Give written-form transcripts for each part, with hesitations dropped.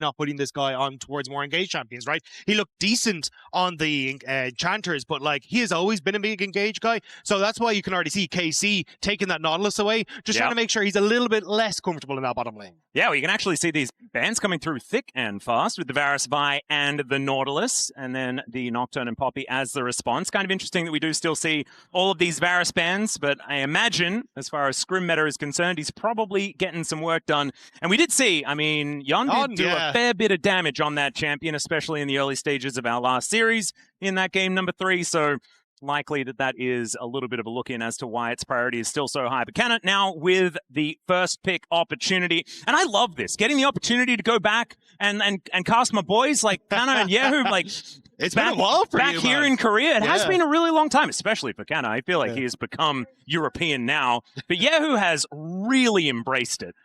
not putting this guy on towards more engaged champions, right? He looked decent on the Enchanters, but like he has always been a big engaged guy. So that's why you can already see KC taking that Nautilus away, just trying to make sure he's a little bit less comfortable in that bottom lane. Yeah, well, you can actually see these bans coming through thick and fast with the Varus Vi and the Nautilus, and then the Nocturne and Poppy as the response. Kind of interesting that we do still see all of these Varus bans, but I imagine, as far as Scrim meta is concerned, he's probably getting some work done. And we did see, I mean, Yon did do a fair bit of damage on that champion, especially in the early stages of our last series in that game number 3, so likely that is a little bit of a look in as to why its priority is still so high. But Canna now with the first pick opportunity. And I love this, getting the opportunity to go back and cast my boys like Canna and kyeahoo. Like, it's been a while for back you, here man. in Korea. It has been a really long time, especially for Canna. I feel like he has become European now. But kyeahoo has really embraced it.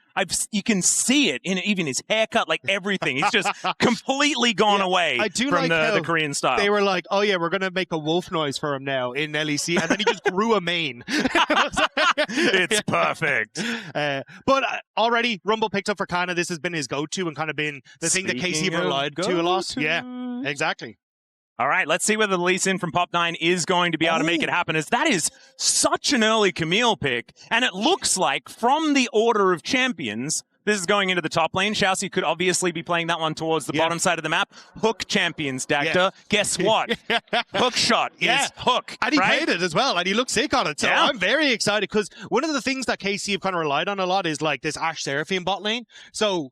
You can see it in even his haircut, like everything. He's just completely gone away from the Korean style. They were like, oh yeah, we're going to make a wolf noise for him now in LEC. And then he just grew a mane. It's perfect. But already, Rumble picked up for Canna. This has been his go-to and kind of been the thing that KC relied to a lot. Yeah, exactly. All right, let's see whether the Lee Sin from Pop9 is going to be able to make it happen, as that is such an early Camille pick. And it looks like, from the order of champions, this is going into the top lane. ShiauC could obviously be playing that one towards the bottom side of the map. Hook champions, Dacta. Guess what? Hook shot is hook. And he played it as well, and he looked sick on it. So I'm very excited, because one of the things that KC have kind of relied on a lot is like this Ashe Seraphine bot lane. So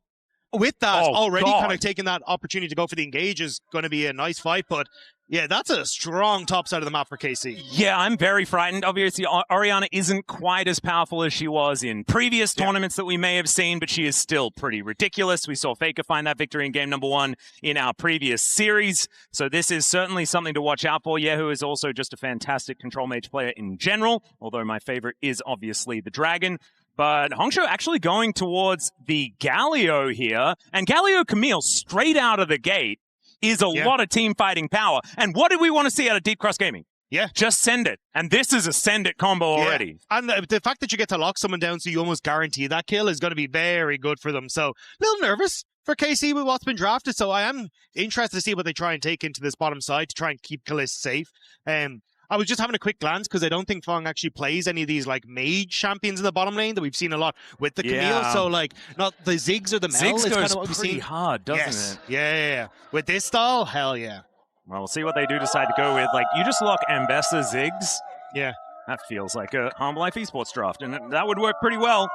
with that, kind of taking that opportunity to go for the engage is going to be a nice fight. But yeah, that's a strong top side of the map for KC. Yeah, I'm very frightened. Obviously, Orianna isn't quite as powerful as she was in previous tournaments that we may have seen, but she is still pretty ridiculous. We saw Faker find that victory in game number 1 in our previous series. So this is certainly something to watch out for. kyeahoo is also just a fantastic control mage player in general, although my favorite is obviously the Dragon. But HongSuo actually going towards the Galio here, and Galio Camille straight out of the gate is a lot of team fighting power. And what do we want to see out of Deep Cross Gaming? Yeah. Just send it. And this is a send it combo already. And the fact that you get to lock someone down so you almost guarantee that kill is going to be very good for them. So a little nervous for KC with what's been drafted. So I am interested to see what they try and take into this bottom side to try and keep Kaliste safe. I was just having a quick glance because I don't think Feng actually plays any of these like mage champions in the bottom lane that we've seen a lot with the Camille. So like not the Ziggs or the Mel. Ziggs is goes kind of what pretty hard, doesn't it? Yeah. With this style, hell yeah. Well, we'll see what they do decide to go with. Like, you just lock Ambessa Ziggs. Yeah. That feels like a Humble Life eSports draft, and that would work pretty well.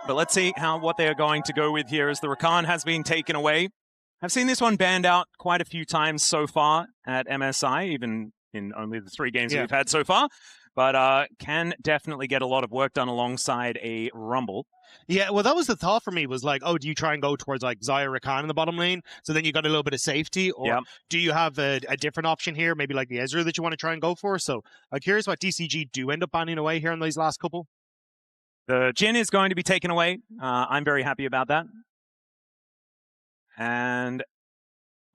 But let's see what they are going to go with here, as the Rakan has been taken away. I've seen this one banned out quite a few times so far at MSI, even in only the 3 games that we've had so far. But can definitely get a lot of work done alongside a Rumble. Yeah, well, that was the thought for me, was like, oh, do you try and go towards like Xayah Rakan in the bottom lane? So then you got a little bit of safety, or do you have a different option here, maybe like the Ezreal that you want to try and go for? So I'm curious what DCG do end up banning away here in these last couple. The Jhin is going to be taken away. I'm very happy about that. And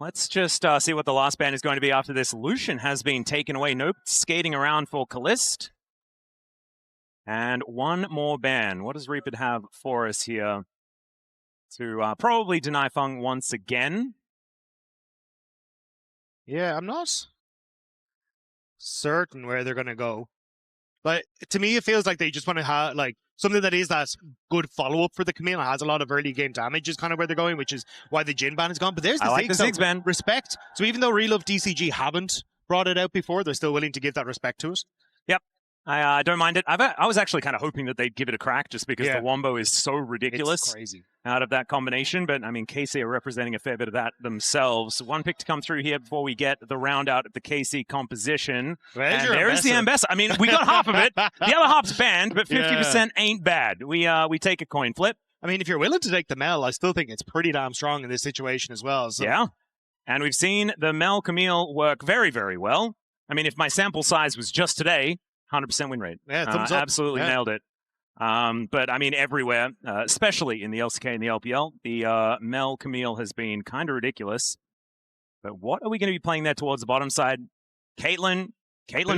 let's just see what the last ban is going to be after this. Lucian has been taken away. No skating around for Kaliste. And one more ban. What does Reaper have for us here? To probably deny Feng once again. Yeah, I'm not certain where they're going to go. But to me, it feels like they just want to have like something that is that good follow-up for the Camille. It has a lot of early game damage is kind of where they're going, which is why the Jhin ban is gone. But there's the Ziggs ban. Respect. So even though Relove DCG haven't brought it out before, they're still willing to give that respect to it. Yep. I don't mind it. I was actually kind of hoping that they'd give it a crack, just because the Wombo is so ridiculous. It's crazy. Out of that combination. But, I mean, KC are representing a fair bit of that themselves. One pick to come through here before we get the round out of the KC composition. And there is the Ambessa. I mean, we got half of it. The other half's banned, but 50% ain't bad. We take a coin flip. I mean, if you're willing to take the Mel, I still think it's pretty damn strong in this situation as well. So. Yeah. And we've seen the Mel Camille work very, very well. I mean, if my sample size was just today, 100% win rate. Yeah, thumbs up. Absolutely nailed it. But, I mean, everywhere, especially in the LCK and the LPL, the Mel Camille has been kind of ridiculous. But what are we going to be playing there towards the bottom side? Caitlyn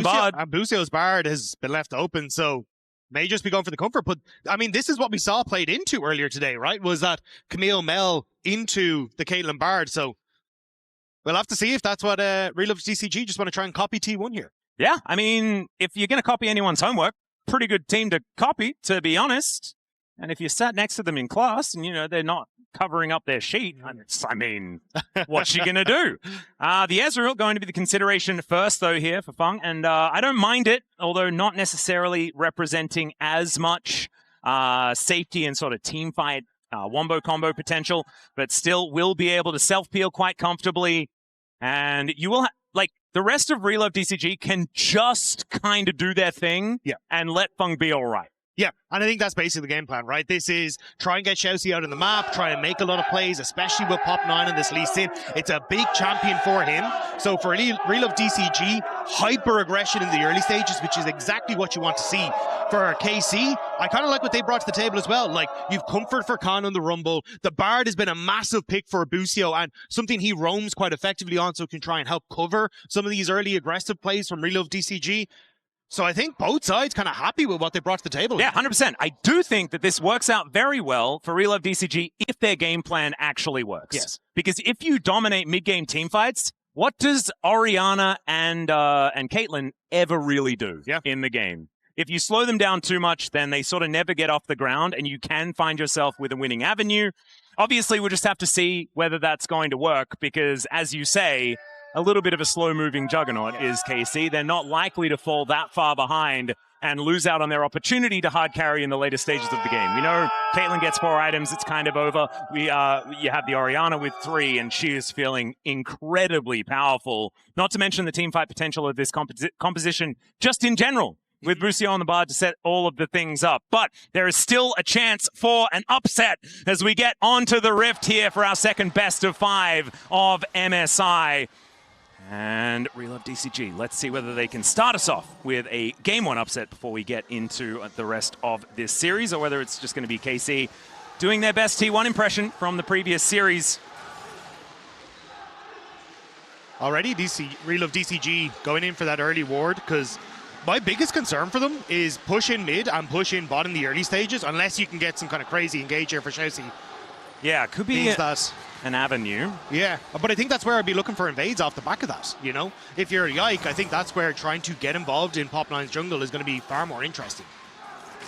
Bod. Busio's Bard has been left open, so may just be going for the comfort. But, I mean, this is what we saw played into earlier today, right? Was that Camille Mel into the Caitlyn Bard. So we'll have to see if that's what Real of DCG just want to try and copy T1 here. Yeah, I mean, if you're going to copy anyone's homework, pretty good team to copy, to be honest. And if you sat next to them in class and, you know, they're not covering up their sheet, I mean, what's she going to do? The Ezreal going to be the consideration first, though, here for Feng. And I don't mind it, although not necessarily representing as much safety and sort of team fight wombo combo potential, but still will be able to self-peel quite comfortably. And you will, like, the rest of Real of DCG can just kind of do their thing and let Feng be all right. Yeah, and I think that's basically the game plan, right? This is try and get ShiauC out on the map, try and make a lot of plays, especially with Pop 9 and this Lee Sin. It's a big champion for him. So for Real of DCG, hyper-aggression in the early stages, which is exactly what you want to see. For KC, I kind of like what they brought to the table as well. Like, you've comfort for Khan on the Rumble. The Bard has been a massive pick for Busio and something he roams quite effectively on, so can try and help cover some of these early aggressive plays from Real of DCG. So I think both sides kind of happy with what they brought to the table. Yeah, 100%. I do think that this works out very well for Real of DCG if their game plan actually works. Yes. Because if you dominate mid-game team fights, what does Orianna and Caitlyn ever really do in the game? If you slow them down too much, then they sort of never get off the ground and you can find yourself with a winning avenue. Obviously, we'll just have to see whether that's going to work because, as you say, a little bit of a slow-moving juggernaut is KC. They're not likely to fall that far behind and lose out on their opportunity to hard carry in the later stages of the game. We know Caitlyn gets 4 items, it's kind of over. You have the Orianna with 3, and she is feeling incredibly powerful. Not to mention the team fight potential of this composition just in general, with Busio on the Bard to set all of the things up. But there is still a chance for an upset as we get onto the Rift here for our second best of 5 of MSI. And Real of DCG, let's see whether they can start us off with a Game 1 upset before we get into the rest of this series, or whether it's just going to be KC doing their best T1 impression from the previous series. Already, Real of DCG going in for that early ward, because my biggest concern for them is push in mid and push in bot in the early stages, unless you can get some kind of crazy engage here for ShiauC. Yeah, it could be an avenue. Yeah, but I think that's where I'd be looking for invades off the back of that, you know? If you're a Yike, I think that's where trying to get involved in Pop 9's jungle is going to be far more interesting.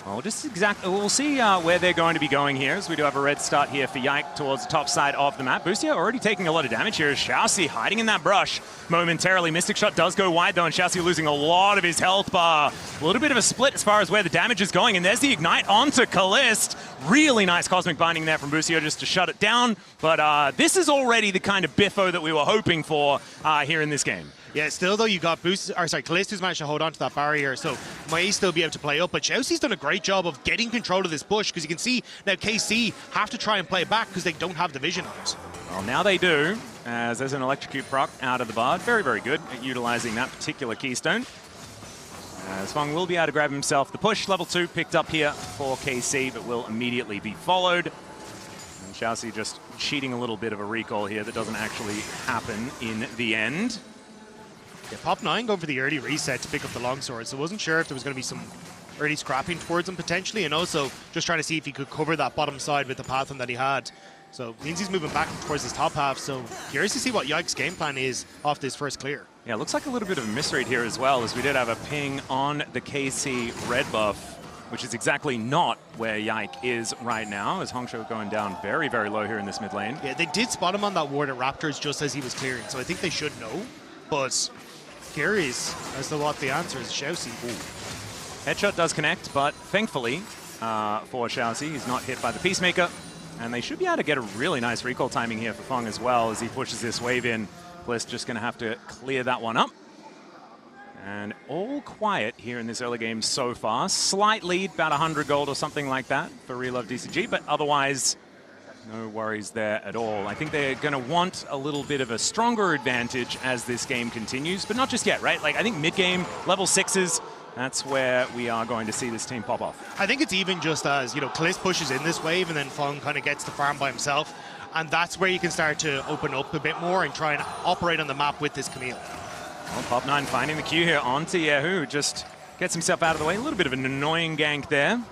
Well, we'll see where they're going to be going here, as we do have a red start here for Yike towards the top side of the map. Busio already taking a lot of damage here. ShiauC hiding in that brush momentarily. Mystic Shot does go wide, though, and ShiauC losing a lot of his health bar. A little bit of a split as far as where the damage is going, and there's the Ignite onto Kaliste. Really nice Cosmic Binding there from Busio just to shut it down, but this is already the kind of biffo that we were hoping for here in this game. Yeah, still though, you got Kaliste who's managed to hold on to that barrier, so may still be able to play up. But ShiauC's done a great job of getting control of this bush, because you can see now KC have to try and play back because they don't have the vision on it. Well, now they do, as there's an Electrocute proc out of the Bard. Very, very good at utilizing that particular keystone. As Feng will be able to grab himself the push. Level 2 picked up here for KC, but will immediately be followed. And ShiauC just cheating a little bit of a recall here that doesn't actually happen in the end. Yeah, Pop 9 going for the early reset to pick up the longsword, so wasn't sure if there was going to be some early scrapping towards him potentially, and also just trying to see if he could cover that bottom side with the path that he had. So means he's moving back towards his top half, so curious to see what Yike's game plan is off this first clear. Yeah, looks like a little bit of a misread here as well, as we did have a ping on the KC red buff, which is exactly not where Yike is right now, as HongSuo going down very, very low here in this mid lane. Yeah, they did spot him on that ward at Raptors just as he was clearing, so I think they should know, but curious as to what the answer is. ShiauC. Headshot does connect, but thankfully for ShiauC, he's not hit by the Peacemaker, and they should be able to get a really nice recall timing here for Feng as well as he pushes this wave in. Kaliste just going to have to clear that one up. And all quiet here in this early game so far. Slight lead, about 100 gold or something like that for Real of DCG, but otherwise no worries there at all. I think they're going to want a little bit of a stronger advantage as this game continues, but not just yet, right? Like, I think mid-game, level 6s, that's where we are going to see this team pop off. I think it's even just as, you know, Kaliste pushes in this wave and then Feng kind of gets the farm by himself, and that's where you can start to open up a bit more and try and operate on the map with this Camille. Well, Pop 9 finding the Q here onto kyeahoo, just Gets himself out of the way. A little bit of an annoying gank there.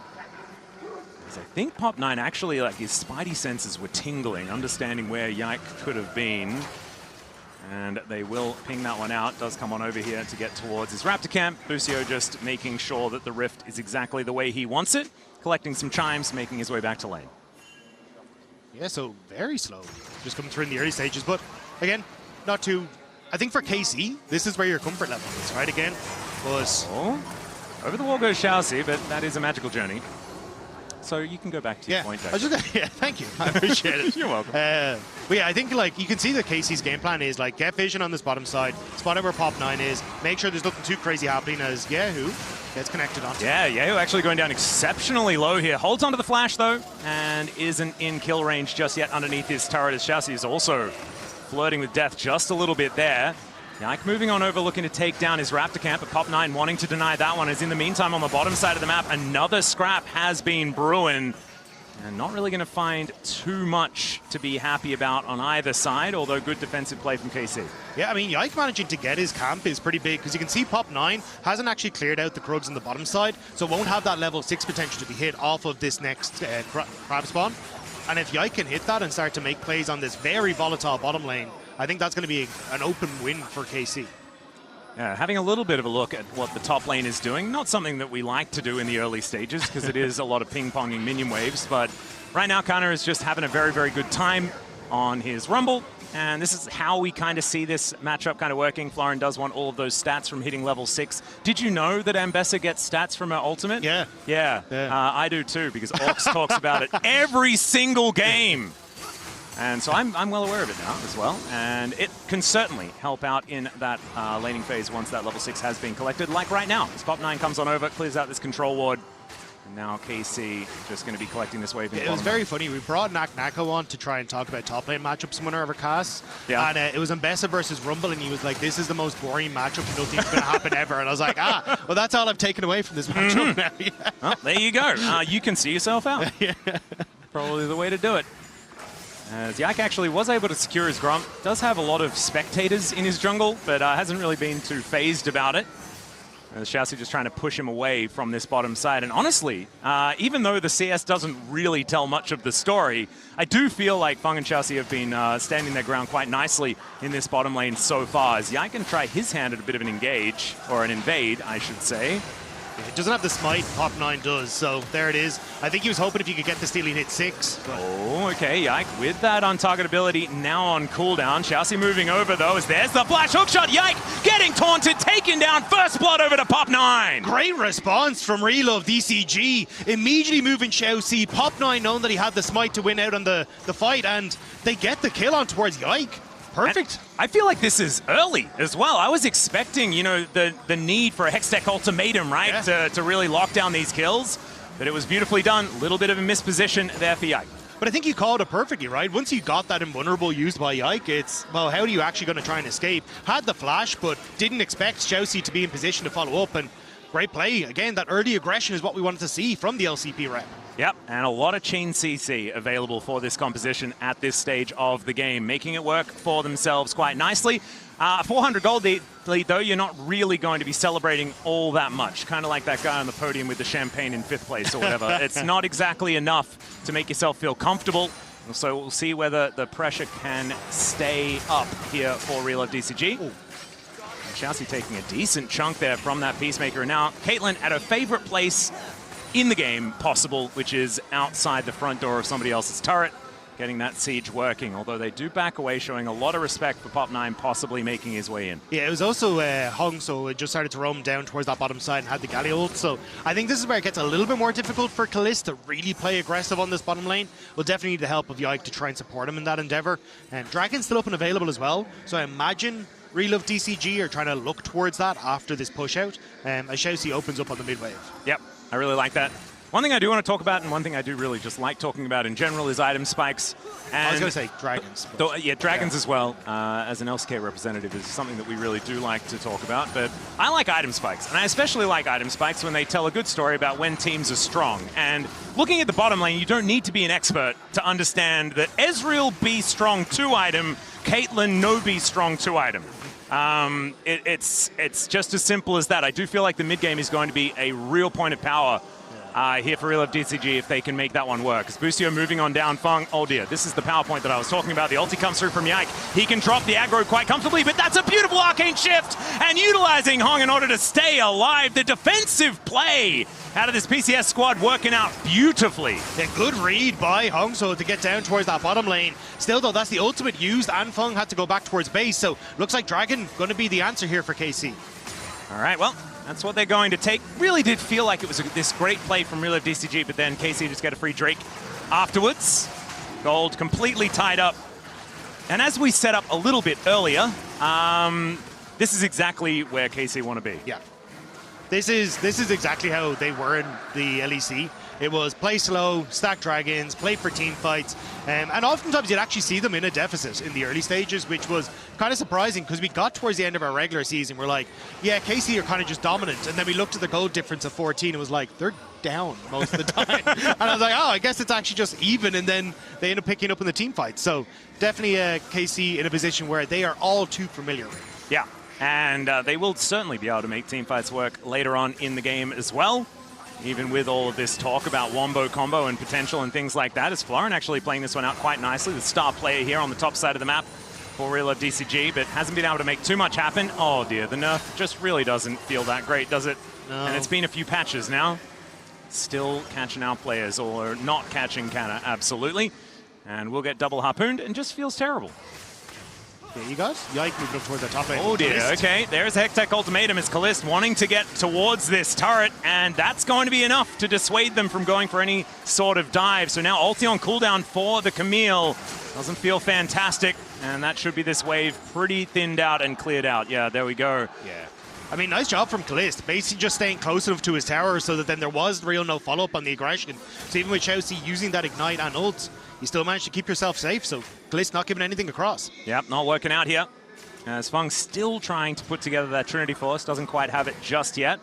I think Pop9 actually, like, his spidey senses were tingling, understanding where Yike could have been. And they will ping that one out. Does come on over here to get towards his Raptor camp. Busio just making sure that the rift is exactly the way he wants it. Collecting some chimes, making his way back to lane. Yeah, so very slow. Just coming through in the early stages. But again, not too... I think for KC, this is where your comfort level is, right? Again, was... Oh, over the wall goes ShiauC, but that is a magical journey. So you can go back to your point there. Yeah, thank you. I appreciate it. You're welcome. But yeah, I think like you can see that Casey's game plan is like get vision on this bottom side, spot out where Pop9 is, make sure there's nothing too crazy happening as kyeahoo gets connected onto. Yeah, kyeahoo actually going down exceptionally low here. Holds onto the flash though, and isn't in kill range just yet underneath his turret as ShiauC is also flirting with death just a little bit there. Yike moving on over, looking to take down his Raptor camp, but Pop9 wanting to deny that one, as in the meantime on the bottom side of the map, another scrap has been brewing. And not really going to find too much to be happy about on either side, although good defensive play from KC. Yeah, I mean, Yike managing to get his camp is pretty big, because you can see Pop9 hasn't actually cleared out the Krugs on the bottom side, so won't have that level 6 potential to be hit off of this next crab spawn. And if Yike can hit that and start to make plays on this very volatile bottom lane, I think that's going to be an open win for KC. Yeah, having a little bit of a look at what the top lane is doing. Not something that we like to do in the early stages because it is a lot of ping-ponging minion waves. But right now, Canna is just having a very, very good time on his Rumble. And this is how we kind of see this matchup kind of working. Flauren does want all of those stats from hitting level 6. Did you know that Ambessa gets stats from her ultimate? Yeah. Yeah, I do too, because Orcs talks about it every single game. And so I'm well aware of it now as well. And it can certainly help out in that laning phase once that level 6 has been collected. Like right now, as Pop9 comes on over, clears out this control ward. And now KC just going to be collecting this wave. It was very funny. We brought Nako on to try and talk about top lane matchups winner over casts. Yeah. And it was Ambessa versus Rumble, and he was like, this is the most boring matchup. Nothing's going to happen ever. And I was like, well, that's all I've taken away from this matchup now. Yeah. Well, there you go. You can see yourself out. Yeah. Probably the way to do it. As Yike actually was able to secure his Grump. Does have a lot of spectators in his jungle, but hasn't really been too phased about it. ShiauC just trying to push him away from this bottom side. And honestly, even though the CS doesn't really tell much of the story, I do feel like Feng and ShiauC have been standing their ground quite nicely in this bottom lane so far. As Yike can try his hand at a bit of an engage, or an invade, I should say. It doesn't have the smite, Pop9 does, so there it is. I think he was hoping if you could get the steal, he'd hit 6. But... Oh, okay, Yike with that on-targetability now on cooldown. ShiauC moving over, though, as there's the flash hookshot. Yike getting taunted, taken down, first blood over to Pop9. Great response from Relove DCG. Immediately moving ShiauC. Pop9 knowing that he had the smite to win out on the fight, and they get the kill on towards Yike. Perfect. And I feel like this is early as well. I was expecting, you know, the need for a Hextech ultimatum, right, to really lock down these kills. But it was beautifully done. A little bit of a misposition there for Yike. But I think you called it perfectly, right? Once you got that invulnerable used by Yike, it's, well, how are you actually going to try and escape? Had the flash, but didn't expect ShiauC to be in position to follow up. And great play. Again, that early aggression is what we wanted to see from the LCP rep. Yep, and a lot of chain CC available for this composition at this stage of the game, making it work for themselves quite nicely. 400 gold lead, though, you're not really going to be celebrating all that much. Kind of like that guy on the podium with the champagne in 5th place or whatever. It's not exactly enough to make yourself feel comfortable. So we'll see whether the pressure can stay up here for Relove DCG. ShiauC taking a decent chunk there from that Peacemaker. And now Caitlyn at her favorite place in the game possible, which is outside the front door of somebody else's turret, getting that siege working, although they do back away, showing a lot of respect for Pop9 possibly making his way in. Yeah, it was also HongSuo just started to roam down towards that bottom side and had the Galio ult, so I think this is where it gets a little bit more difficult for Kaliste to really play aggressive on this bottom lane. We'll definitely need the help of Yike to try and support him in that endeavor. And Dragon's still up and available as well, so I imagine Relove DCG are trying to look towards that after this push out, as ShiauC opens up on the mid wave. Yep, I really like that. One thing I do want to talk about, and one thing I do really just like talking about in general, is item spikes. And I was going to say dragons. Yeah, dragons as well, as an LCK representative, is something that we really do like to talk about. But I like item spikes, and I especially like item spikes when they tell a good story about when teams are strong. And looking at the bottom lane, you don't need to be an expert to understand that Ezreal B strong 2 item, Caitlyn no B strong 2 item. It's just as simple as that. I do feel like the mid game is going to be a real point of power here for Real of DCG if they can make that one work. As Busio moving on down, Feng, oh dear, this is the power point that I was talking about. The ulti comes through from Yike. He can drop the aggro quite comfortably, but that's a beautiful arcane shift, and utilizing Hong in order to stay alive. The defensive play out of this PCS squad working out beautifully. A good read by HongSuo to get down towards that bottom lane. Still though, that's the ultimate used, and Feng had to go back towards base, so looks like Dragon going to be the answer here for KC. All right, well, that's what they're going to take. Really did feel like it was this great play from Real of DCG, but then KC just got a free Drake afterwards. Gold completely tied up. And as we set up a little bit earlier, this is exactly where KC want to be. Yeah. This is exactly how they were in the LEC. It was play slow, stack dragons, play for team fights, and oftentimes you'd actually see them in a deficit in the early stages, which was kind of surprising because we got towards the end of our regular season, we're like, yeah, KC are kind of just dominant, and then we looked at the goal difference of 14 and was like, they're down most of the time. And I was like, oh, I guess it's actually just even, and then they end up picking up in the team fight. So definitely KC in a position where they are all too familiar with. Yeah, and they will certainly be able to make team fights work later on in the game as well. Even with all of this talk about wombo combo and potential and things like that, is Flauren actually playing this one out quite nicely. The star player here on the top side of the map for Real of DCG, but hasn't been able to make too much happen. Oh dear, the nerf just really doesn't feel that great, does it? No. And it's been a few patches now. Still catching our players, or not catching Canna, absolutely. And we'll get double harpooned and just feels terrible. Yeah, you guys, Yike moving up towards the top lane. Oh dear, Kaliste. okay, there's a Hextech ultimatum. It's Kaliste wanting to get towards this turret, and that's going to be enough to dissuade them from going for any sort of dive. So now ulti on cooldown for the Camille. Doesn't feel fantastic, and that should be this wave pretty thinned out and cleared out. Yeah, there we go. Yeah. I mean, nice job from Kaliste, basically just staying close enough to his tower so that then there was real no follow-up on the aggression. So even with ShiauC using that Ignite and ult, you still managed to keep yourself safe, so Kaliste not giving anything across. Yep, not working out here. As Feng still trying to put together that Trinity Force, doesn't quite have it just yet.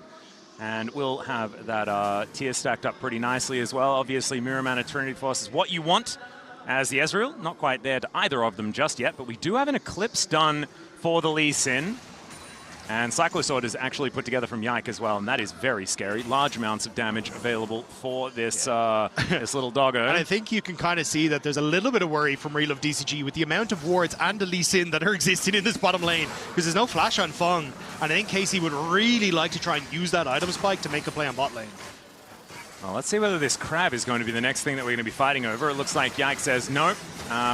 And we'll have that tier stacked up pretty nicely as well. Obviously, Mirror Mana Trinity Force is what you want as the Ezreal. Not quite there to either of them just yet, but we do have an Eclipse done for the Lee Sin. And Cyclosword is actually put together from Yike as well, and that is very scary. Large amounts of damage available for this this little doggo. And I think you can kind of see that there's a little bit of worry from Real of DCG with the amount of wards and the Lee Sin that are existing in this bottom lane, because there's no flash on Feng, and I think KC would really like to try and use that item spike to make a play on bot lane. Well, let's see whether this crab is going to be the next thing that we're going to be fighting over. It looks like Yike says, nope,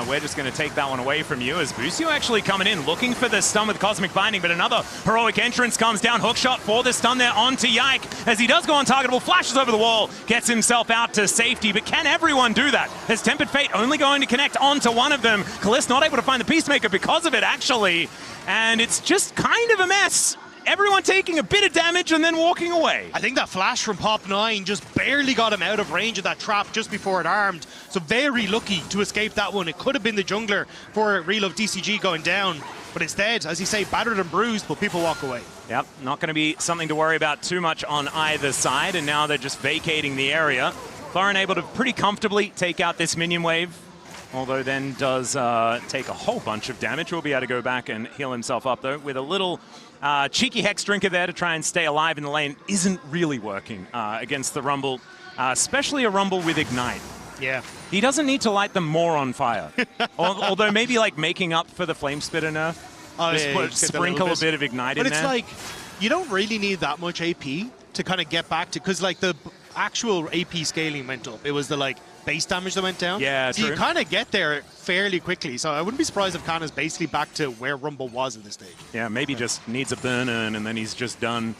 we're just going to take that one away from you. As Busio actually coming in, looking for the stun with Cosmic Binding, but another heroic entrance comes down. Hookshot for the stun there onto Yike. As he does go untargetable, flashes over the wall, gets himself out to safety. But can everyone do that? As Tempered Fate only going to connect onto one of them. Kaliste not able to find the Peacemaker because of it, actually. And it's just kind of a mess. Everyone taking a bit of damage and then walking away. I think that flash from Pop 9 just barely got him out of range of that trap just before it armed. So very lucky to escape that one. It could have been the jungler for Real of DCG going down. But instead, as you say, battered and bruised, but people walk away. Yep, not going to be something to worry about too much on either side. And now they're just vacating the area. Flauren able to pretty comfortably take out this minion wave. Although then does take a whole bunch of damage. Will be able to go back and heal himself up, though, with a little cheeky Hex Drinker there to try and stay alive in the lane. Isn't really working against the Rumble, especially a Rumble with Ignite. Yeah. He doesn't need to light them more on fire. Although maybe like making up for the Flame Spitter nerf. Just sprinkle a bit of Ignite in there. But it's like, you don't really need that much AP to kind of get back to, because like the actual AP scaling went up. It was the like base damage that went down. Yeah, so true. You kind of get there fairly quickly. So I wouldn't be surprised if Canna's basically back to where Rumble was at this stage. Yeah, maybe just needs a burn in and then he's just done.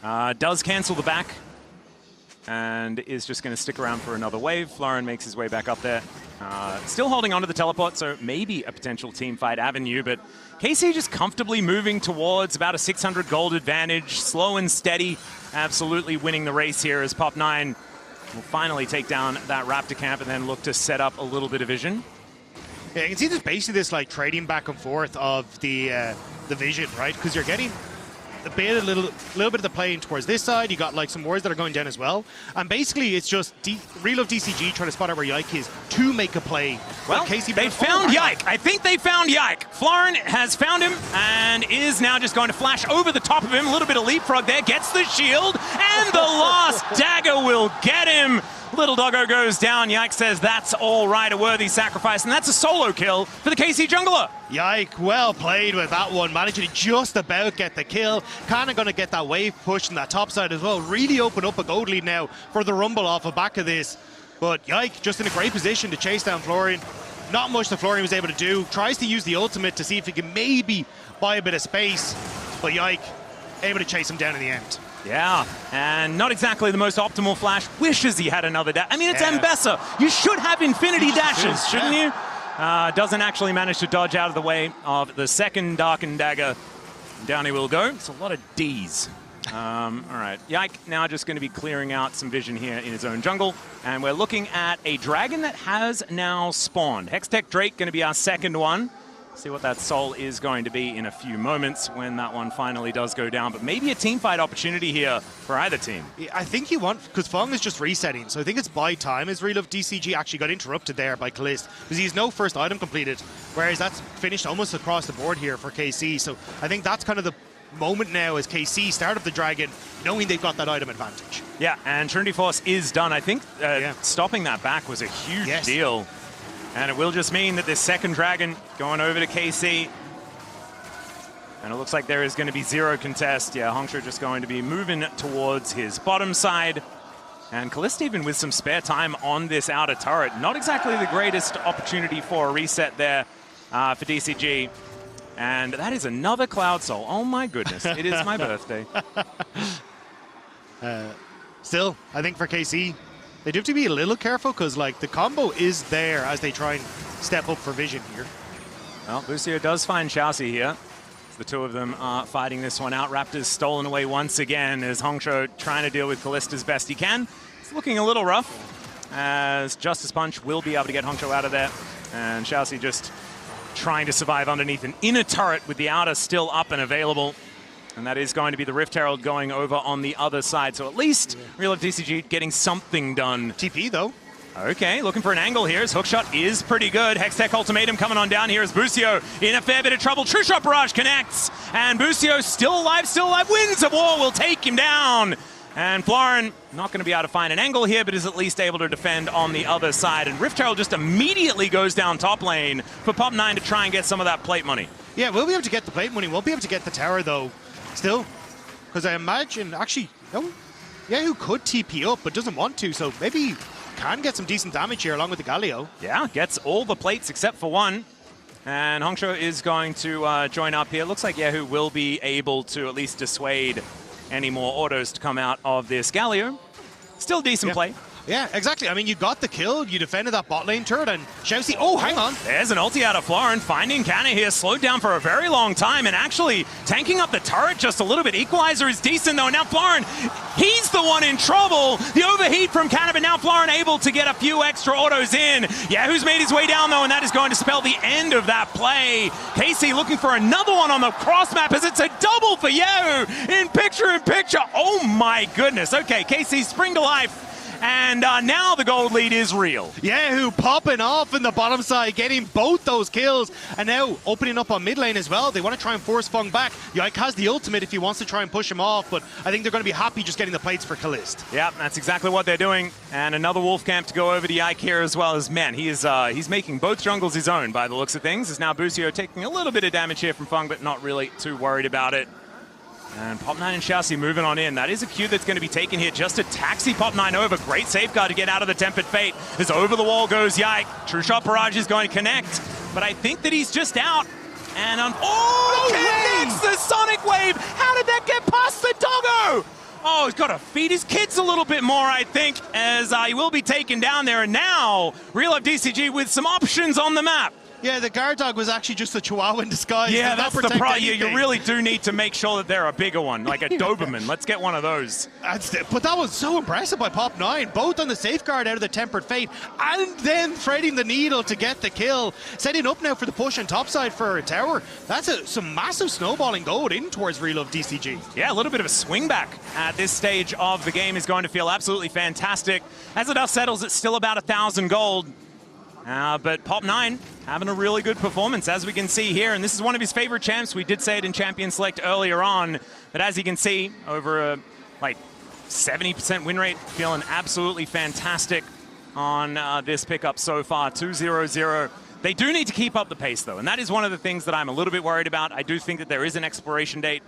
Does cancel the back and is just going to stick around for another wave. Flauren makes his way back up there. Still holding on to the teleport, so maybe a potential team fight avenue, but KC just comfortably moving towards about a 600 gold advantage, slow and steady, absolutely winning the race here as Pop 9 will finally take down that Raptor camp and then look to set up a little bit of vision. Yeah, you can see there's basically this like trading back and forth of the vision, right? Because you're getting a little bit of the playing towards this side. You got like some wards that are going down as well. And basically it's just Real of DCG trying to spot out where Yike is to make a play. Well, they found Yike. I think they found Yike. Flauren has found him and is now just going to flash over the top of him. A little bit of leapfrog there. Gets the shield. And the last dagger will get him. Little doggo goes down. Yike says that's all right, a worthy sacrifice, and that's a solo kill for the KC jungler. Yike, well played with that one, managing to just about get the kill. Canna going to get that wave push in that top side as well. Really open up a gold lead now for the Rumble off the back of this. But Yike just in a great position to chase down Flauren. Not much that Flauren was able to do. Tries to use the ultimate to see if he can maybe buy a bit of space. But Yike able to chase him down in the end. Yeah, and not exactly the most optimal flash. Wishes he had another dash. I mean, it's Ambessa. You should have infinity dashes, shouldn't you? Doesn't actually manage to dodge out of the way of the second darkened dagger. Down he will go. It's a lot of Ds. All right, Yike now just going to be clearing out some vision here in his own jungle. And we're looking at a dragon that has now spawned. Hextech Drake going to be our second one. See what that soul is going to be in a few moments when that one finally does go down. But maybe a team fight opportunity here for either team. I think you want, because Feng is just resetting, so I think it's by time as Real of DCG actually got interrupted there by Kaliste, because he has no first item completed, whereas that's finished almost across the board here for KC. So I think that's kind of the moment now as KC start up the dragon, knowing they've got that item advantage. Yeah, and Trinity Force is done. I think stopping that back was a huge deal. And it will just mean that this second dragon going over to KC. And it looks like there is going to be zero contest. Yeah, HongSuo just going to be moving towards his bottom side. And Kaliste even with some spare time on this outer turret. Not exactly the greatest opportunity for a reset there for DCG. And that is another Cloud Soul. Oh my goodness, it is my birthday. Still, I think for KC, they do have to be a little careful because, like, the combo is there as they try and step up for vision here. Well, Busio does find ShiauC here. The two of them are fighting this one out. Raptors stolen away once again as HongSuo trying to deal with Kaliste as best he can. It's looking a little rough as Justice Punch will be able to get HongSuo out of there. And ShiauC just trying to survive underneath an inner turret with the outer still up and available. And that is going to be the Rift Herald going over on the other side. So at least Real of DCG getting something done. TP, though. Okay, looking for an angle here. His hookshot is pretty good. Hextech Ultimatum coming on down here as Busio in a fair bit of trouble. True Shot Barrage connects. And Busio still alive, Winds of War will take him down. And Flauren not going to be able to find an angle here, but is at least able to defend on the other side. And Rift Herald just immediately goes down top lane for Pop9 to try and get some of that plate money. Yeah, we'll be able to get the plate money. Won't be able to get the tower, though. Still, because I imagine, actually, no, kyeahoo could TP up, but doesn't want to, so maybe can get some decent damage here along with the Galio. Yeah, gets all the plates except for one. And HongSuo is going to join up here. Looks like kyeahoo will be able to at least dissuade any more autos to come out of this Galio. Still decent play. Yeah, exactly. I mean, you got the kill, you defended that bot lane turret, and ShiauC, oh, hang on. There's an ulti out of Flauren, finding Canna here, slowed down for a very long time, and actually tanking up the turret just a little bit. Equalizer is decent, though. Now Flauren, he's the one in trouble. The overheat from Canna, but now Flauren able to get a few extra autos in. kyeahoo's made his way down, though, and that is going to spell the end of that play. KC looking for another one on the cross map as it's a double for kyeahoo in picture-in-picture. Oh, my goodness. Okay, KC spring to life. And now the gold lead is real. kyeahoo popping off in the bottom side, getting both those kills. And now opening up on mid lane as well. They want to try and force Feng back. Yike has the ultimate if he wants to try and push him off, but I think they're going to be happy just getting the plates for Kaliste. Yeah, that's exactly what they're doing. And another wolf camp to go over to Yike here as well as men. He is he's making both jungles his own by the looks of things. Is now Busio taking a little bit of damage here from Feng, but not really too worried about it. And Pop9 and ShiauC moving on in. That is a Q that's going to be taken here just to taxi Pop9 over. Great safeguard to get out of the Tempered Fate. As over the wall goes Yike. True Shot Barrage is going to connect. But I think that he's just out. And connects the Sonic Wave. How did that get past the doggo? Oh, he's got to feed his kids a little bit more, I think, as he will be taken down there. And now, Real of DCG with some options on the map. Yeah, the guard dog was actually just a chihuahua in disguise. Yeah, Does that's not the problem. protect You anything. really do need to make sure that they're a bigger one, like a Doberman. Let's get one of those. But that was so impressive by Pop9, both on the safeguard out of the Tempered Fate and then threading the needle to get the kill. Setting up now for the push on topside for a tower. That's some massive snowballing gold in towards Relove DCG. Yeah, a little bit of a swing back at this stage of the game is going to feel absolutely fantastic. As the dust settles, it's still about 1,000 gold. But Pop9 having a really good performance, as we can see here. And this is one of his favorite champs. We did say it in Champion Select earlier on. But as you can see, over a 70% win rate, feeling absolutely fantastic on this pickup so far. 2-0-0. They do need to keep up the pace, though. And that is one of the things that I'm a little bit worried about. I do think that there is an expiration date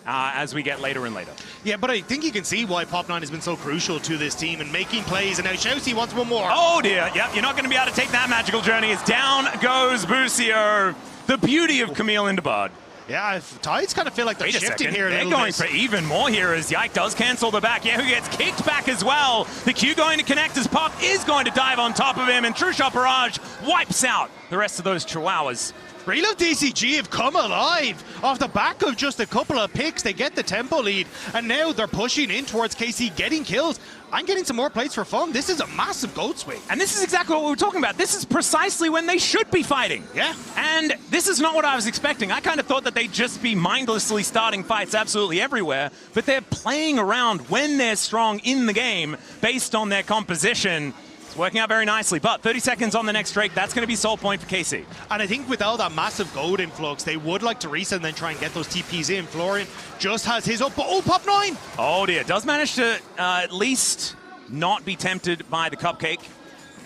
as we get later and later. Yeah, but I think you can see why Pop9 has been so crucial to this team and making plays. And now ShiauC wants one more. Oh, dear. Yep, you're not going to be able to take that magical journey as down goes Busio. The beauty of Camille into Bard. Yeah, Tides kind of feel like they're shifting here a They're little going bit. for even more here as Yike does cancel the back. Yeah, who gets kicked back as well. The Q going to connect as Pop is going to dive on top of him, and True Shot Barrage wipes out the rest of those Chihuahuas. Relove DCG have come alive off the back of just a couple of picks. They get the tempo lead, and now they're pushing in towards KC, getting kills. I'm getting some more plays for Feng. This is a massive gold swing. And this is exactly what we were talking about. This is precisely when they should be fighting. Yeah. And this is not what I was expecting. I kind of thought that they'd just be mindlessly starting fights absolutely everywhere, but they're playing around when they're strong in the game based on their composition. Working out very nicely, but 30 seconds on the next Drake. That's going to be soul point for KC. And I think with all that massive gold influx, they would like to reset and then try and get those TPs in. Flauren just has his up. Oh, Pop9! Oh dear, does manage to at least not be tempted by the cupcake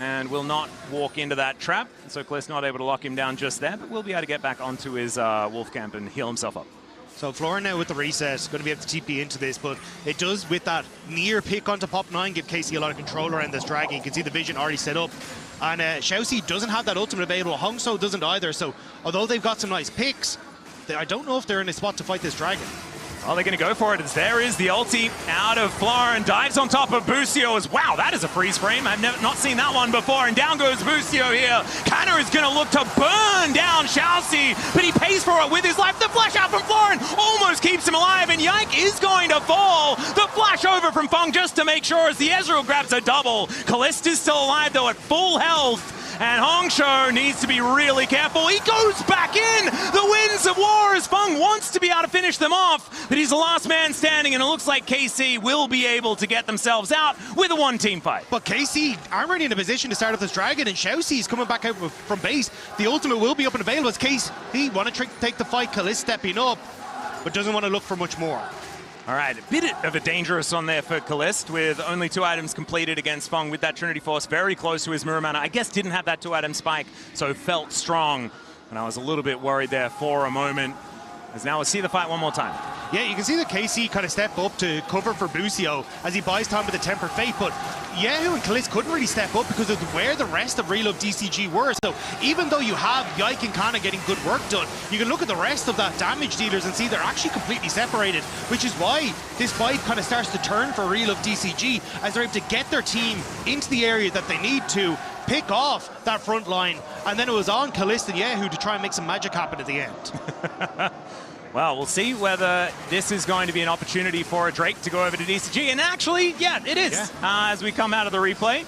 and will not walk into that trap. So Kaliste not able to lock him down just there, but will be able to get back onto his wolf camp and heal himself up. So Flauren now with the reset, going to be able to TP into this, but it does, with that near pick onto Pop9, give KC a lot of control around this dragon. You can see the vision already set up. And ShiauC doesn't have that ultimate available. HongSuo doesn't either. So although they've got some nice picks, I don't know if they're in a spot to fight this dragon. Oh, they're going to go for it as there is the ulti out of Flauren. Dives on top of Busio as wow, that is a freeze frame. I've not seen that one before. And down goes Busio here. Canna is going to look to burn down ShiauC, but he pays for it with his life. The flash out from Flauren almost keeps him alive, and Yike is going to fall. The flash over from Feng just to make sure as the Ezreal grabs a double. Kaliste is still alive though at full health. And HongSuo needs to be really careful. He goes back in. The winds of war as Feng wants to be able to finish them off. But he's the last man standing, and it looks like KC will be able to get themselves out with a one-team fight. But KC aren't really in a position to start off this dragon, and ShiauC is coming back out from base. The ultimate will be up and available as KC want to take the fight. Kaliste stepping up, but doesn't want to look for much more. All right, a bit of a dangerous one there for Kaliste with only 2 items completed against Feng with that Trinity Force very close to his mirror mana. I guess didn't have that 2-item spike, so felt strong. And I was a little bit worried there for a moment. As now we'll see the fight one more time. Yeah, you can see that KC kind of step up to cover for Busio as he buys time with the Tempered Fate, but kyeahoo and Kaliste couldn't really step up because of where the rest of Relove DCG were. So even though you have Yike and Canna getting good work done, you can look at the rest of that damage dealers and see they're actually completely separated, which is why this fight kind of starts to turn for Relove DCG as they're able to get their team into the area that they need to, pick off that front line, and then it was on Kaliste and kyeahoo to try and make some magic happen at the end. Well, we'll see whether this is going to be an opportunity for a Drake to go over to DCG. And actually, yeah, it is. Yeah. As we come out of the replay,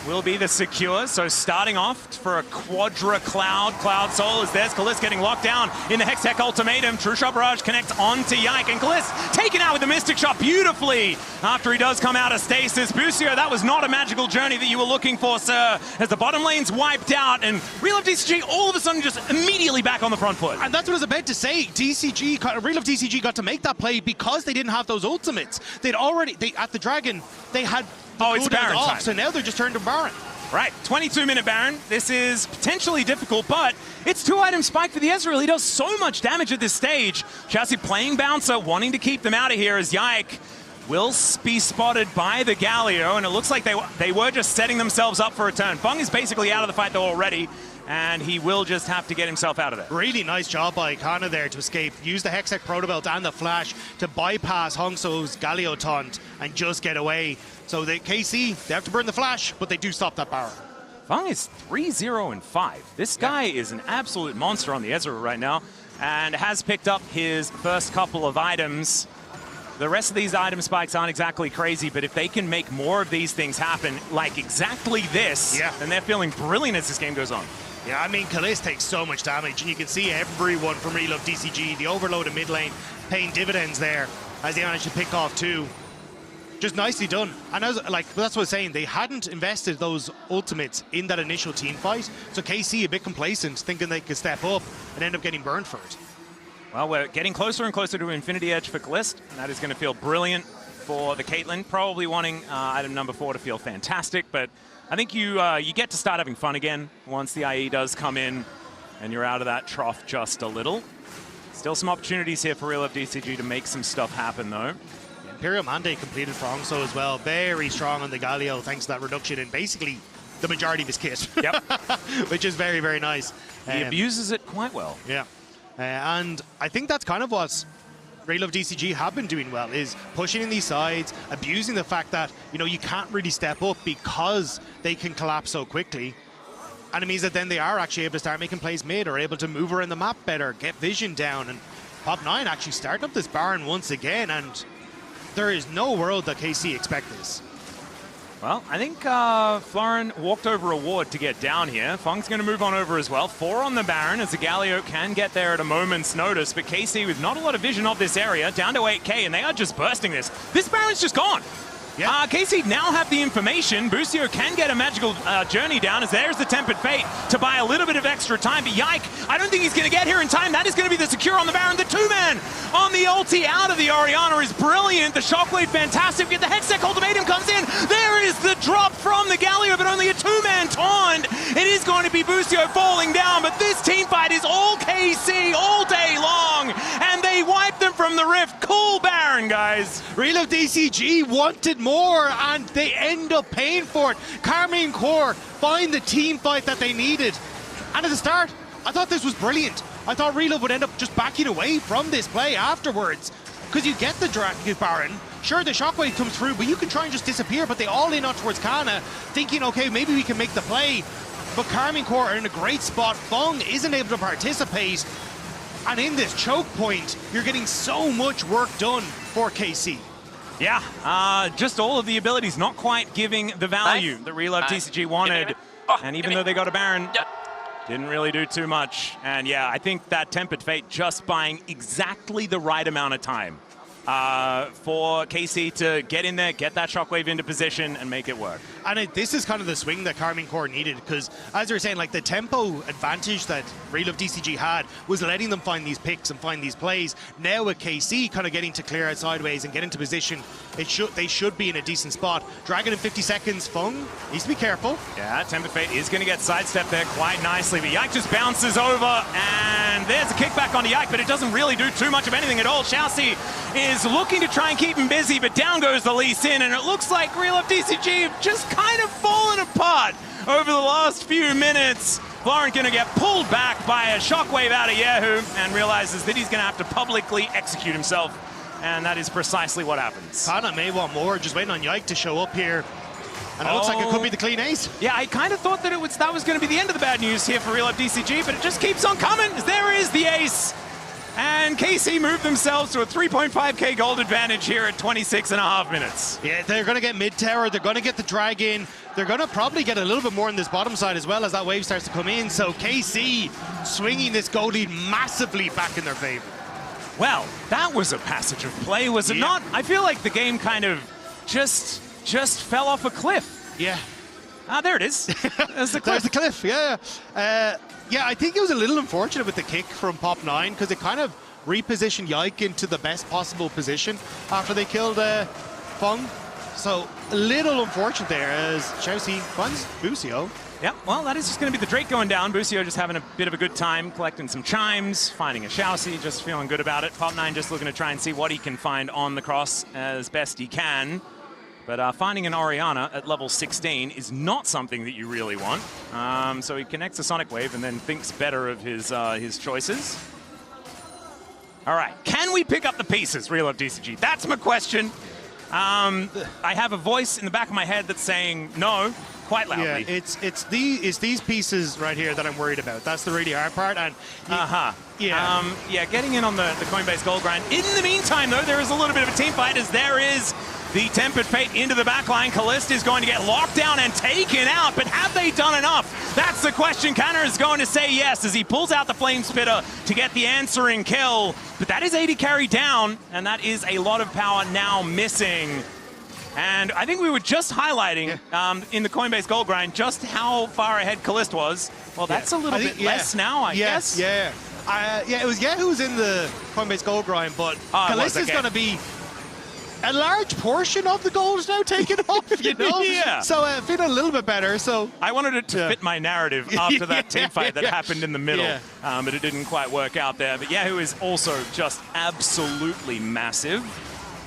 will be the secure. So starting off for a Quadra Cloud Soul as there's Kaliste getting locked down in the Hextech Ultimatum. True Shot Barrage connects onto Yike, and Kaliste taken out with the Mystic Shot beautifully after he does come out of stasis. Busio, that was not a magical journey that you were looking for, sir, as the bottom lane's wiped out, and Relove DCG all of a sudden just immediately back on the front foot. And that's what I was about to say. Relove DCG got to make that play because they didn't have those ultimates. At the Dragon, they had it's Baron off, time. so now they're just turned to Baron. Right, 22-minute Baron. This is potentially difficult, but it's 2-item spike for the Ezreal. He does so much damage at this stage. ShiauC playing Bouncer, wanting to keep them out of here as Yike will be spotted by the Galio, and it looks like they were just setting themselves up for a turn. Feng is basically out of the fight though already, and he will just have to get himself out of there. Really nice job by Canna there to escape. Use the Hextech Protobelt and the Flash to bypass HongSuo's Galio taunt and just get away. So the KC, they have to burn the Flash, but they do stop that Baron. Feng is 3-0-5. This guy is an absolute monster on the Ezreal right now and has picked up his first couple of items. The rest of these item spikes aren't exactly crazy, but if they can make more of these things happen, like exactly this, then they're feeling brilliant as this game goes on. Yeah, I mean, Kaliste takes so much damage, and you can see everyone from Relove DCG, the overload in mid lane, paying dividends there as they managed to pick off 2. Just nicely done. And I was like, that's what I was saying. They hadn't invested those ultimates in that initial team fight. So KC a bit complacent, thinking they could step up and end up getting burned for it. Well, we're getting closer and closer to Infinity Edge for Kaliste. And that is going to feel brilliant for the Caitlyn. Probably wanting item number 4 to feel fantastic. But I think you get to start having fun again once the IE does come in and you're out of that trough just a little. Still some opportunities here for Relove DCG to make some stuff happen, though. Imperial Mandate completed for HongSuo as well. Very strong on the Galio thanks to that reduction in basically the majority of his kit. Yep. Which is very, very nice. He abuses it quite well. Yeah. And I think that's kind of what Relove DCG have been doing well, is pushing in these sides, abusing the fact that, you know, you can't really step up because they can collapse so quickly. And it means that then they are actually able to start making plays mid or able to move around the map better, get vision down. And Pop9 actually start up this Baron once again, and there is no world that KC expect this. Well, I think Flauren walked over a ward to get down here. Feng's going to move on over as well. 4 on the Baron as the Galio can get there at a moment's notice, but KC with not a lot of vision of this area, down to 8k, and they are just bursting this. This Baron's just gone. Yeah. KC now have the information. Busio can get a magical journey down as there's the Tempered Fate to buy a little bit of extra time. But Yike, I don't think he's going to get here in time. That is going to be the secure on the Baron. The 2-man on the ulti out of the Orianna is brilliant. The Shockwave, fantastic. Get the Hextech ultimatum comes in. There is the drop from the Galio, but only a 2-man taunt. It is going to be Busio falling down, but this team fight is all KC all day long, and they wipe them from the rift. Cool Baron, guys. Relove DCG wanted more, and they end up paying for it. Karmine Corp find the team fight that they needed. And at the start, I thought this was brilliant. I thought Relove would end up just backing away from this play afterwards, because you get the Baron. Sure, the Shockwave comes through, but you can try and just disappear, but they all lean out towards Canna, thinking, okay, maybe we can make the play. But Karmine Corp are in a great spot. Feng isn't able to participate. And in this choke point, you're getting so much work done for KC. Yeah, just all of the abilities not quite giving the value that Relove TCG wanted. And even though they got a Baron, didn't really do too much. And yeah, I think that Tempered Fate just buying exactly the right amount of time for KC to get in there, get that Shockwave into position, and make it work. And this is kind of the swing that Karmine Corp needed, because as you were saying, like, the tempo advantage that Relove DCG had was letting them find these picks and find these plays. Now with KC kind of getting to clear out sideways and get into position, they should be in a decent spot. Dragon in 50 seconds, Feng needs to be careful. Yeah, Tempered Fate is going to get sidestepped there quite nicely, but Yike just bounces over, and there's a kickback onto Yike, but it doesn't really do too much of anything at all. ShiauC is looking to try and keep him busy, but down goes the Lee Sin, and it looks like Relove DCG have just kind of fallen apart over the last few minutes. Flauren going to get pulled back by a Shockwave out of kyeahoo and realizes that he's going to have to publicly execute himself, and that is precisely what happens. Canna may want more, just waiting on Yike to show up here. And it looks like it could be the clean ace. Yeah, I kind of thought that that was going to be the end of the bad news here for Relove DCG, but it just keeps on coming. There is the ace. And KC moved themselves to a 3.5k gold advantage here at 26.5 minutes. Yeah, they're going to get mid-tower. They're going to get the dragon. They're going to probably get a little bit more on this bottom side as well as that wave starts to come in. So KC swinging this gold lead massively back in their favor. Well, that was a passage of play, was it not? I feel like the game kind of just fell off a cliff. Yeah. Ah, there it is. There's the cliff. There's the cliff, yeah. Yeah, I think it was a little unfortunate with the kick from Pop9, because it kind of repositioned Yike into the best possible position after they killed Feng. So a little unfortunate there as ShiauC finds Busio. Yeah, well, that is just going to be the Drake going down. Busio just having a bit of a good time, collecting some chimes, finding a ShiauC, just feeling good about it. Pop9 just looking to try and see what he can find on the cross as best he can. But finding an Orianna at level 16 is not something that you really want. So he connects a Sonic Wave and then thinks better of his choices. All right, can we pick up the pieces, Relove DCG? That's my question. I have a voice in the back of my head that's saying no. quite loudly. Yeah, it's these pieces right here that I'm worried about. That's the really hard part. And yeah, getting in on the Coinbase gold grind. In the meantime, though, there is a little bit of a team fight as there is the Tempered Fate into the backline. Kaliste is going to get locked down and taken out, but have they done enough? That's the question. Canna is going to say yes as he pulls out the Flame Spitter to get the answering kill. But that is AD carry down, and that is a lot of power now missing. And I think we were just highlighting in the Coinbase gold grind just how far ahead Kaliste was. Well, that's a little bit less now, I guess. Yeah, it was who was in the Coinbase gold grind, but Kaliste is going to be a large portion of the gold is now taken off, you know? Yeah. So feeling a little bit better. So I wanted it to fit my narrative after that team fight that happened in the middle, but it didn't quite work out there. But kyeahoo is also just absolutely massive.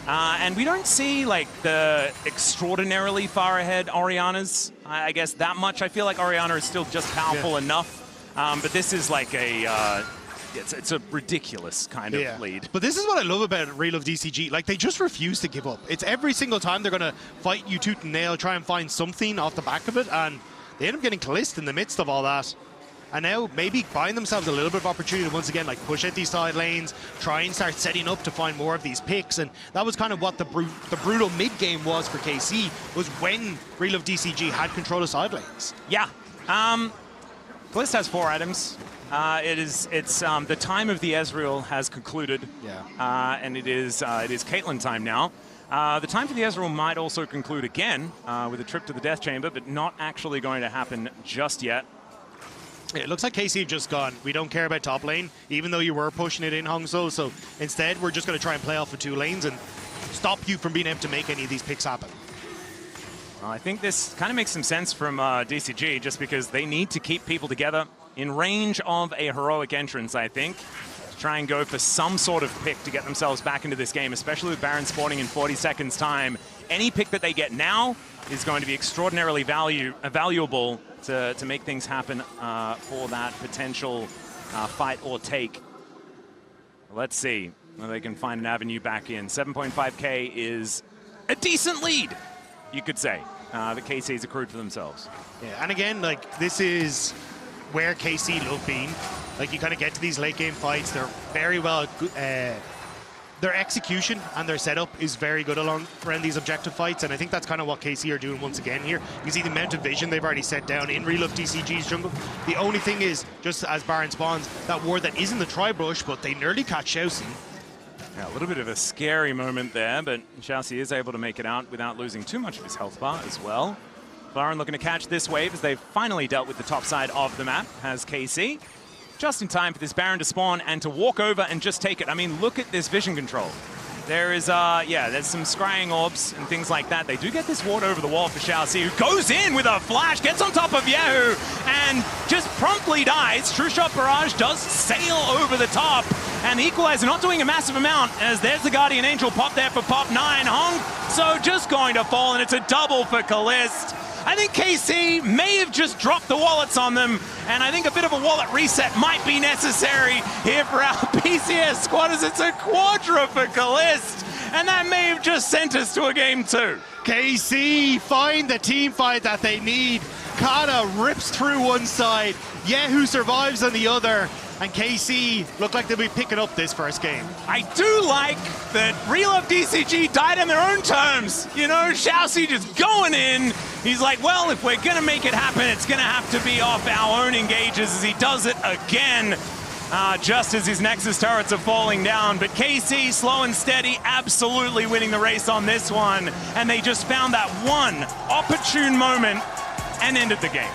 And we don't see like the extraordinarily far ahead Oriannas, I guess, that much. I feel like Orianna is still just powerful enough. But this is like a... It's a ridiculous kind of lead. But this is what I love about Real of DCG. Like, they just refuse to give up. It's every single time they're going to fight you tooth and nail, try and find something off the back of it, and they end up getting Kaliste in the midst of all that. And now maybe buying themselves a little bit of opportunity to once again, like, push out these side lanes, try and start setting up to find more of these picks. And that was kind of what the brutal mid-game was for KC, was when Real of DCG had control of side lanes. Yeah. Kaliste has 4 items. It's the time of the Ezreal has concluded, and it is Caitlyn time now. The time for the Ezreal might also conclude again with a trip to the Death Chamber, but not actually going to happen just yet. It looks like KC have just gone, we don't care about top lane, even though you were pushing it in HongSuo, so instead we're just going to try and play off of 2 lanes and stop you from being able to make any of these picks happen. I think this kind of makes some sense from DCG, just because they need to keep people together in range of a heroic entrance, I think, to try and go for some sort of pick to get themselves back into this game, especially with Baron spawning in 40 seconds time. Any pick that they get now is going to be extraordinarily valuable to make things happen for that potential fight or take. Let's see whether they can find an avenue back in. 7.5k is a decent lead, you could say. The KC's accrued for themselves. Yeah, and again, like, this is where KC love being. Like, you kind of get to these late game fights, they're very well, their execution and their setup is very good around these objective fights, and I think that's kind of what KC are doing once again here. You can see the amount of vision they've already set down in Real of DCG's jungle. The only thing is, just as Baron spawns, that ward that isn't the tri-brush, but they nearly catch ShiauC. Yeah, a little bit of a scary moment there, but ShiauC is able to make it out without losing too much of his health bar as well. Flauren looking to catch this wave as they've finally dealt with the top side of the map, has KC. Just in time for this Baron to spawn and to walk over and just take it. I mean, look at this vision control. There is, there's some scrying orbs and things like that. They do get this ward over the wall for ShiauC, who goes in with a flash, gets on top of kyeahoo, and just promptly dies. True Shot Barrage does sail over the top, and the Equalizer not doing a massive amount, as there's the Guardian Angel pop there for pop 9. HongSuo just going to fall, and it's a double for Kaliste. I think KC may have just dropped the wallets on them, and I think a bit of a wallet reset might be necessary here for our PCS squad, as it's a quadra for Kaliste, and that may have just sent us to a game 2. KC find the team fight that they need. Canna rips through one side, kyeahoo survives on the other, and KC look like they'll be picking up this first game. I do like that Real of DCG died on their own terms. You know, ShiauC just going in. He's like, well, if we're going to make it happen, it's going to have to be off our own engages, as he does it again, just as his Nexus turrets are falling down. But KC, slow and steady, absolutely winning the race on this one. And they just found that one opportune moment and ended the game.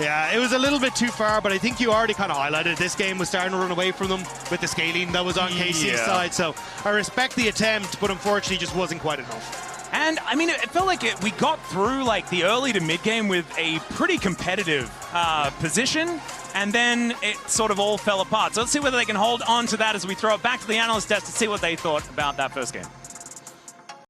Yeah, it was a little bit too far, but I think you already kind of highlighted this game was starting to run away from them with the scaling that was on KC's side. So I respect the attempt, but unfortunately just wasn't quite enough. And, I mean, it felt like we got through, like, the early to mid-game with a pretty competitive position, and then it sort of all fell apart. So let's see whether they can hold on to that as we throw it back to the analyst desk to see what they thought about that first game.